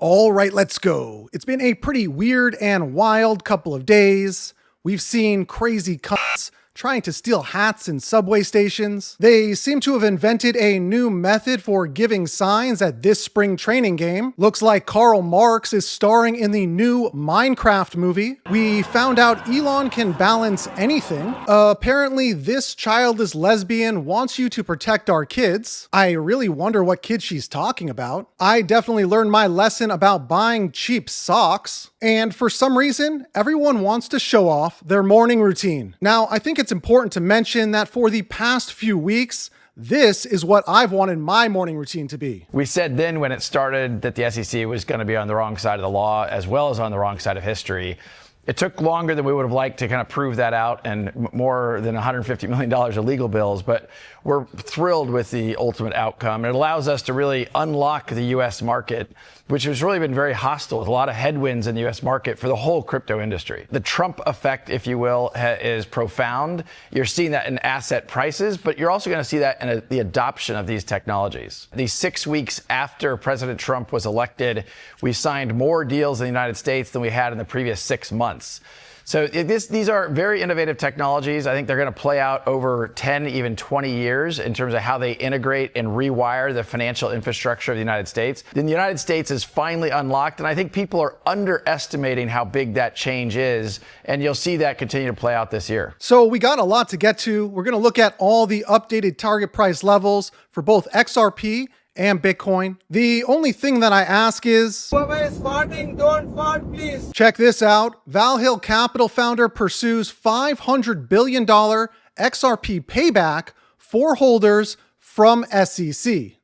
All right, let's go. It's been a pretty weird and wild couple of days. We've seen crazy cunts trying to steal hats in subway stations. They seem to have invented a new method for giving signs at this spring training game. Looks like Karl Marx is starring in the new Minecraft movie. We found out Elon can balance anything. Apparently this childless lesbian wants you to protect our kids. I really wonder what kid she's talking about. I definitely learned my lesson about buying cheap socks. And for some reason, everyone wants to show off their morning routine. Now, I think it's important to mention that for the past few weeks, this is what I've wanted my morning routine to be. We said then when it started that the SEC was going to be on the wrong side of the law as well as on the wrong side of history. It took longer than we would have liked to kind of prove that out, and more than $150 million of legal bills, but we're thrilled with the ultimate outcome. It allows us to really unlock the U.S. market, which has really been very hostile with a lot of headwinds in the U.S. market for the whole crypto industry. The Trump effect, if you will, is profound. You're seeing that in asset prices, but you're also going to see that in the adoption of these technologies. These 6 weeks after President Trump was elected, we signed more deals in the United States than we had in the previous 6 months. So these are very innovative technologies. I think they're going to play out over 10, even 20 years in terms of how they integrate and rewire the financial infrastructure of the United States. Then the United States is finally unlocked, and I think people are underestimating how big that change is, and you'll see that continue to play out this year. So we got a lot to get to. We're going to look at all the updated target price levels for both XRP and Bitcoin. The only thing that I ask is, whoever is farting, don't fart, please. Check this out. Valhill Capital founder pursues $500 billion XRP payback for holders from SEC.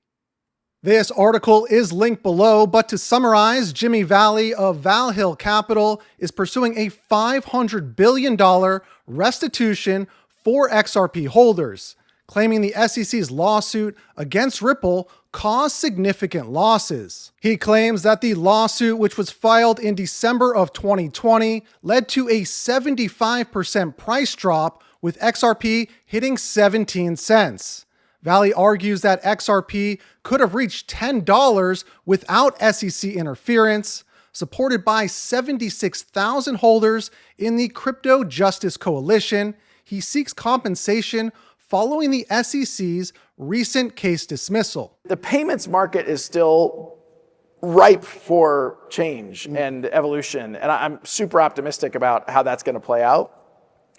This article is linked below, but to summarize, Jimmy Valley of Valhill Capital is pursuing a $500 billion restitution for XRP holders, claiming the SEC's lawsuit against Ripple caused significant losses. He claims that the lawsuit, which was filed in December of 2020, led to a 75% price drop, with XRP hitting 17 cents. Valley argues that XRP could have reached $10 without SEC interference, supported by 76,000 holders in the Crypto Justice Coalition. He seeks compensation following the SEC's recent case dismissal. The payments market is still ripe for change and evolution, and I'm super optimistic about how that's going to play out.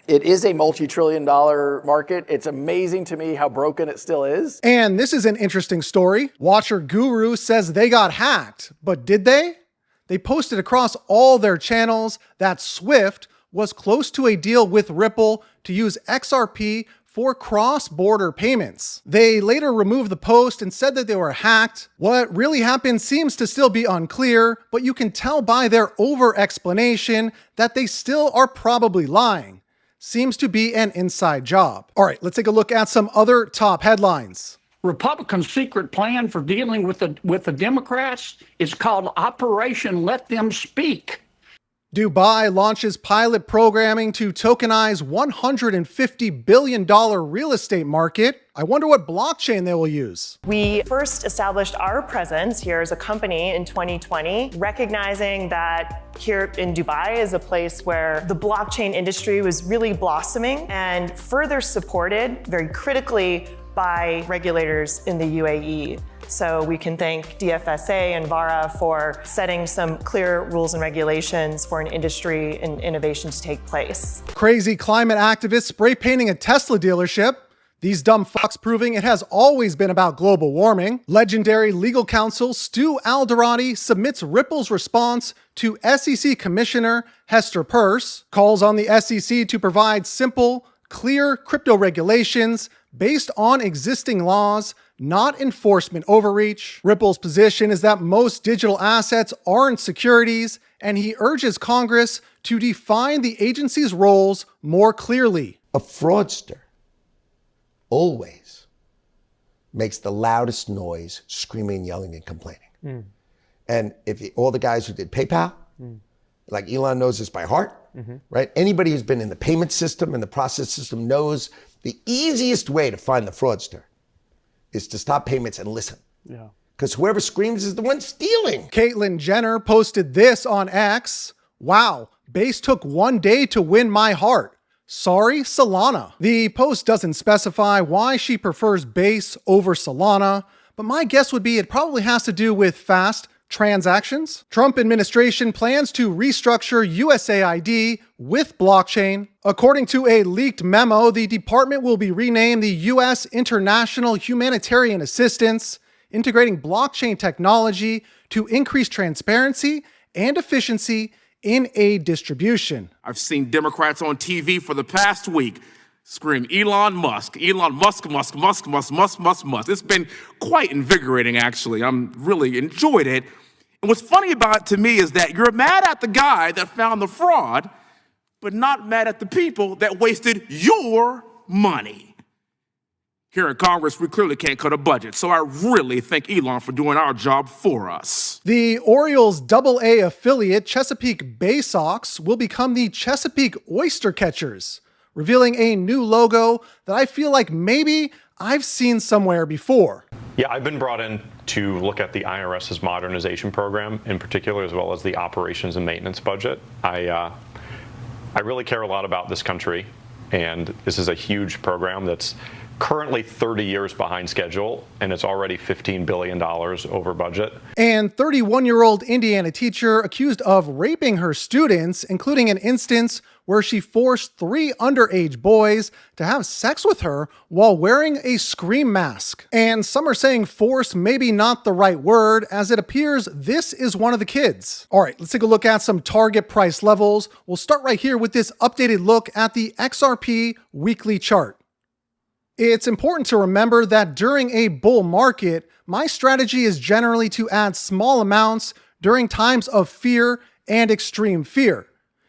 It is a multi-trillion-dollar market. It's amazing to me how broken it still is. And this is an interesting story. Watcher Guru says they got hacked, but did they? They posted across all their channels that Swift was close to a deal with Ripple to use XRP for cross-border payments. They later removed the post and said that they were hacked. What really happened seems to still be unclear, but you can tell by their over-explanation that they still are probably lying. Seems to be an inside job. All right, let's take a look at some other top headlines. Republicans' secret plan for dealing with the Democrats is called Operation Let Them Speak. Dubai launches pilot programming to tokenize $150 billion real estate market. I wonder what blockchain they will use. We first established our presence here as a company in 2020, recognizing that here in Dubai is a place where the blockchain industry was really blossoming and further supported very critically by regulators in the UAE. So we can thank DFSA and VARA for setting some clear rules and regulations for an industry and innovation to take place. Crazy climate activists spray painting a Tesla dealership. These dumb fucks proving it has always been about global warming. Legendary legal counsel Stu Alderati submits Ripple's response to SEC Commissioner Hester Peirce, calls on the SEC to provide simple, clear crypto regulations based on existing laws, not enforcement overreach. Ripple's position is that most digital assets aren't securities, and he urges Congress to define the agency's roles more clearly. A fraudster always makes the loudest noise, screaming, yelling, and complaining. And if all the guys who did PayPal, like Elon knows this by heart, right? Anybody who's been in the payment system and the process system knows the easiest way to find the fraudster is to stop payments and listen. because whoever screams is the one stealing. Caitlyn Jenner posted this on X. Wow, Base took 1 day to win my heart. Sorry, Solana. The post doesn't specify why she prefers Base over Solana, but my guess would be it probably has to do with fast transactions. Trump administration plans to restructure USAID with blockchain. According to a leaked memo, the department will be renamed the U.S. International Humanitarian Assistance, integrating blockchain technology to increase transparency and efficiency in aid distribution. I've seen Democrats on TV for the past week scream Elon Musk, Musk, Musk, Musk, Musk, Musk, Musk, Musk. It's been quite invigorating, actually. I'm really enjoyed it. And what's funny about it to me is that you're mad at the guy that found the fraud, but not mad at the people that wasted your money. Here in Congress, we clearly can't cut a budget, so I really thank Elon for doing our job for us. The Orioles AA affiliate Chesapeake Bay Sox will become the Chesapeake Oyster Catchers, revealing a new logo that I feel like maybe I've seen somewhere before. Yeah, I've been brought in to look at the IRS's modernization program in particular, as well as the operations and maintenance budget. I really care a lot about this country, and this is a huge program that's currently 30 years behind schedule, and it's already $15 billion over budget. And 31-year-old Indiana teacher accused of raping her students, including an instance where she forced 3 underage boys to have sex with her while wearing a scream mask. And some are saying force maybe not the right word, as it appears this is one of the kids. All right, let's take a look at some target price levels. We'll start right here with this updated look at the XRP weekly chart. It's important to remember that during a bull market, my strategy is generally to add small amounts during times of fear and extreme fear.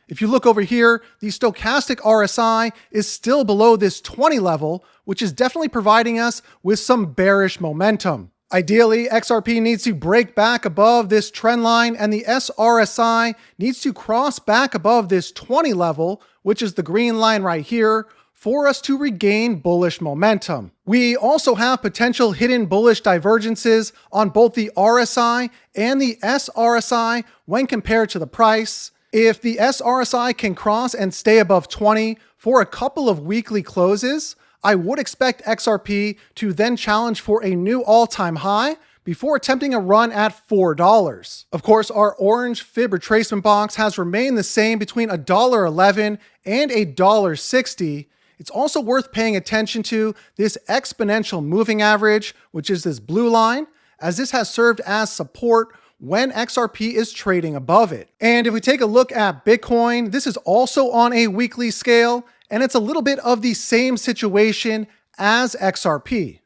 If you look over here, the stochastic RSI is still below this 20 level, which is definitely providing us with some bearish momentum. Ideally, XRP needs to break back above this trend line, and the SRSI needs to cross back above this 20 level, which is the green line right here, for us to regain bullish momentum. We also have potential hidden bullish divergences on both the RSI and the SRSI when compared to the price. If the SRSI can cross and stay above 20 for a couple of weekly closes, I would expect XRP to then challenge for a new all-time high before attempting a run at $4. Of course, our orange fib retracement box has remained the same between $1.11 and $1.60. It's also worth paying attention to this exponential moving average, which is this blue line, as this has served as support when XRP is trading above it. And if we take a look at Bitcoin, this is also on a weekly scale, and it's a little bit of the same situation as XRP.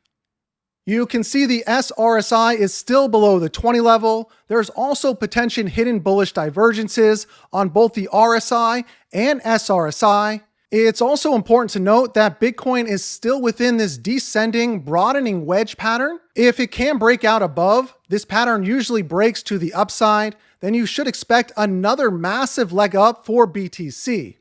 You can see the SRSI is still below the 20 level. There's also potential hidden bullish divergences on both the RSI and SRSI. It's also important to note that Bitcoin is still within this descending, broadening wedge pattern. If it can break out above, this pattern usually breaks to the upside, then you should expect another massive leg up for BTC.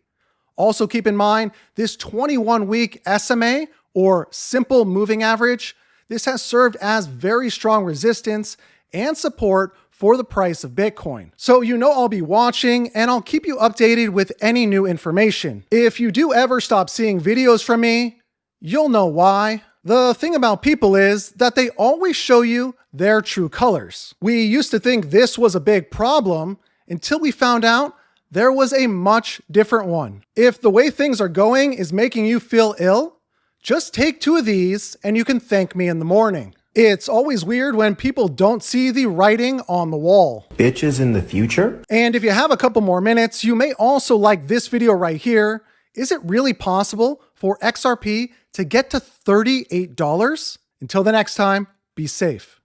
Also keep in mind, this 21-week SMA, or simple moving average, this has served as very strong resistance and support for the price of Bitcoin. So you know I'll be watching, and I'll keep you updated with any new information. If you do ever stop seeing videos from me, you'll know why. The thing about people is that they always show you their true colors. We used to think this was a big problem until we found out there was a much different one. If the way things are going is making you feel ill, just take 2 of these and you can thank me in the morning. It's always weird when people don't see the writing on the wall. Bitches in the future? And if you have a couple more minutes, you may also like this video right here. Is it really possible for XRP to get to $38? Until the next time, be safe.